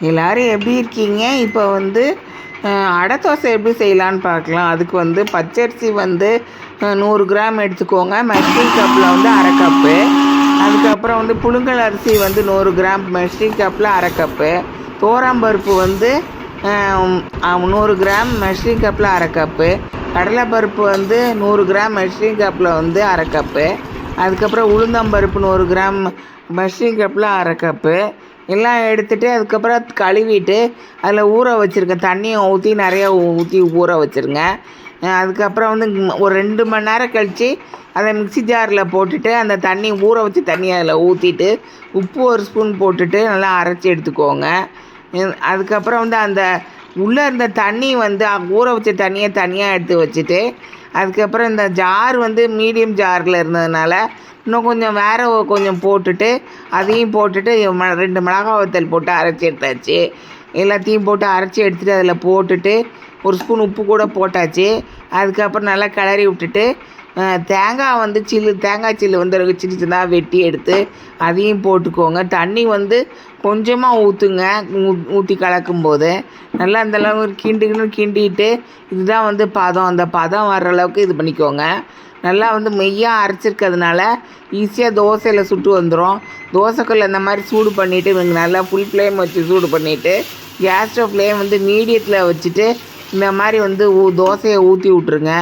எல்லோரும் எப்படி இருக்கீங்க? இப்போ அடை தோசை எப்படி செய்யலான்னு பார்க்கலாம். அதுக்கு பச்சரிசி 100 கிராம் எடுத்துக்கோங்க. மெஷரிங் கப்பில் அரை கப்பு. அதுக்கப்புறம் புழுங்கல் அரிசி 100 கிராம் மெஷரிங் கப்பில் அரை கப்பு. தோராம்பருப்பு 100 கிராம் மெஷரிங் கப்பில் அரை கப்பு. கடலைப்பருப்பு 100 கிராம் மெஷரிங் கப்பில் அரை கப்பு. அதுக்கப்புறம் உளுந்தம்பருப்பு 100 கிராம் மெஷரிங் கப்பில் அரை கப்பு. எல்லாம் எடுத்துகிட்டு அதுக்கப்புறம் கழுவிட்டு அதில் ஊற வச்சுருங்க. தண்ணியை ஊற்றி நிறையா ஊற்றி ஊற வச்சுருங்க. அதுக்கப்புறம் ஒரு 2 மணி நேரம் கழித்து அதை மிக்ஸி ஜாரில் போட்டுட்டு அந்த தண்ணி ஊற வச்ச தண்ணியை அதில் ஊற்றிட்டு உப்பு 1 ஸ்பூன் போட்டுட்டு நல்லா அரைச்சி எடுத்துக்கோங்க. அதுக்கப்புறம் அந்த உள்ளே இருந்த தண்ணி ஊற வச்ச தண்ணியை தனியாக எடுத்து வச்சுட்டு அதுக்கப்புறம் இந்த ஜார் மீடியம் ஜாரில் இருந்ததுனால இன்னும் கொஞ்சம் வேறு கொஞ்சம் போட்டுட்டு அதையும் போட்டுட்டு 2 மிளகாய் வத்தல் போட்டு அரைச்சி எடுத்தாச்சு. எல்லாத்தையும் போட்டு அரைச்சி எடுத்துகிட்டு அதில் போட்டுட்டு 1 ஸ்பூன் உப்பு கூட போட்டாச்சு. அதுக்கப்புறம் நல்லா கிளறி விட்டுட்டு தேங்காய் தேங்காய் சில்லு சின்ன சின்னதாக வெட்டி எடுத்து அதையும் போட்டுக்கோங்க. தண்ணி கொஞ்சமாக ஊற்றுங்க. ஊற்றி கலக்கும்போது நல்லா அந்தளவு கிண்டிட்டு இதுதான் பதம். அந்த பதம் வர்ற அளவுக்கு இது பண்ணிக்கோங்க. நல்லா மெய்யாக அரைச்சிருக்கிறதுனால ஈஸியாக தோசையில் சுட்டு வந்துடும். தோசைக்கல்ல இந்த மாதிரி சூடு பண்ணிவிட்டு நல்லா ஃபுல் ஃப்ளேம் வச்சு சூடு பண்ணிவிட்டு கேஸ் ஸ்டவ் ஃப்ளேம் மீடியத்தில் வச்சுட்டு இந்த மாதிரி தோசையை ஊற்றி விட்ருங்க.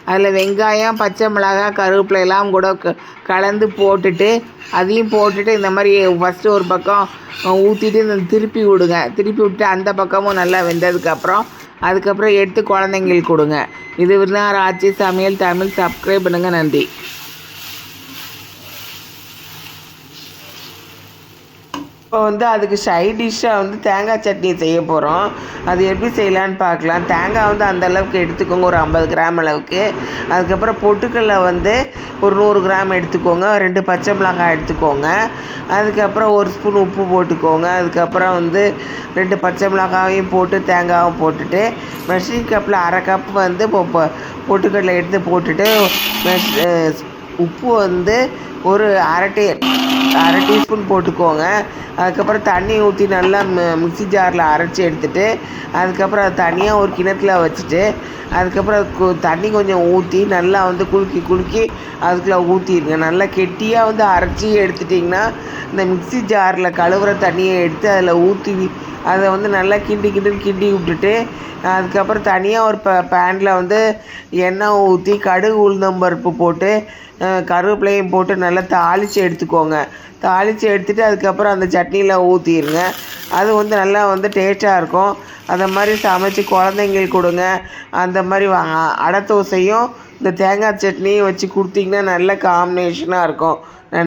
அதில் வெங்காயம், பச்சை மிளகாய், கருவேப்பிலை எல்லாம் கூட கலந்து போட்டுட்டு அதையும் போட்டுட்டு இந்த மாதிரி ஃபஸ்ட்டு ஒரு பக்கம் ஊற்றிட்டு திருப்பி விடுங்க. திருப்பி விட்டு அந்த பக்கமும் நல்லா வெந்ததுக்கப்புறம் அதுக்கப்புறம் எடுத்து குழந்தைங்களுக்கு கொடுங்க. இது விருந்தார் ஆச்சி சமையல் தமிழ். சப்ஸ்கிரைப் பண்ணுங்கள். நன்றி. இப்போ அதுக்கு சைட் டிஷ்ஷாக தேங்காய் சட்னி செய்ய போகிறோம். அது எப்படி செய்யலான்னு பார்க்கலாம். தேங்காய் அந்த அளவுக்கு எடுத்துக்கோங்க, ஒரு 50 கிராம் அளவுக்கு. அதுக்கப்புறம் பொட்டுக்கடலை ஒரு 100 கிராம் எடுத்துக்கோங்க. 2 பச்சை மிளகாய் எடுத்துக்கோங்க. அதுக்கப்புறம் 1 ஸ்பூன் உப்பு போட்டுக்கோங்க. அதுக்கப்புறம் 2 பச்சை மிளகாயும் போட்டு தேங்காயும் போட்டுட்டு மெஷரிங் கப்பில் அரை கப் பொட்டுக்கடலை எடுத்து போட்டுட்டு உப்பு ஒரு அரை டீஸ்பூன் போட்டுக்கோங்க. அதுக்கப்புறம் தண்ணி ஊற்றி நல்லா மிக்ஸி ஜாரில் அரைச்சி எடுத்துகிட்டு அதுக்கப்புறம் அது தனியாக ஒரு கிணத்துல வச்சுட்டு அதுக்கப்புறம் தண்ணி கொஞ்சம் ஊற்றி நல்லா குலுக்கி அதுக்குள்ளே ஊற்றிடுங்க. நல்லா கெட்டியாக அரைச்சி எடுத்துட்டிங்கன்னா இந்த மிக்ஸி ஜாரில் கழுவுற தண்ணியை எடுத்து அதில் ஊற்றி அதை நல்லா கிண்டி விட்டுட்டு அதுக்கப்புறம் தனியாக ஒரு பேனில் எண்ணெய் ஊற்றி கடுகு உளுந்தம்பருப்பு போட்டு கருவேப்பிலையும் போட்டு நல்லா தாளித்து எடுத்துக்கோங்க. தாளித்து எடுத்துகிட்டு அதுக்கப்புறம் அந்த சட்னியில் ஊற்றிடுங்க. அது நல்லா டேஸ்ட்டாக இருக்கும். அந்த மாதிரி சமைச்சி குழந்தைங்களுக்கு கொடுங்க. அந்த மாதிரி அடை தோசையும் இந்த தேங்காய் சட்னியும் வச்சு கொடுத்தீங்கன்னா நல்ல காம்பினேஷனாக இருக்கும்.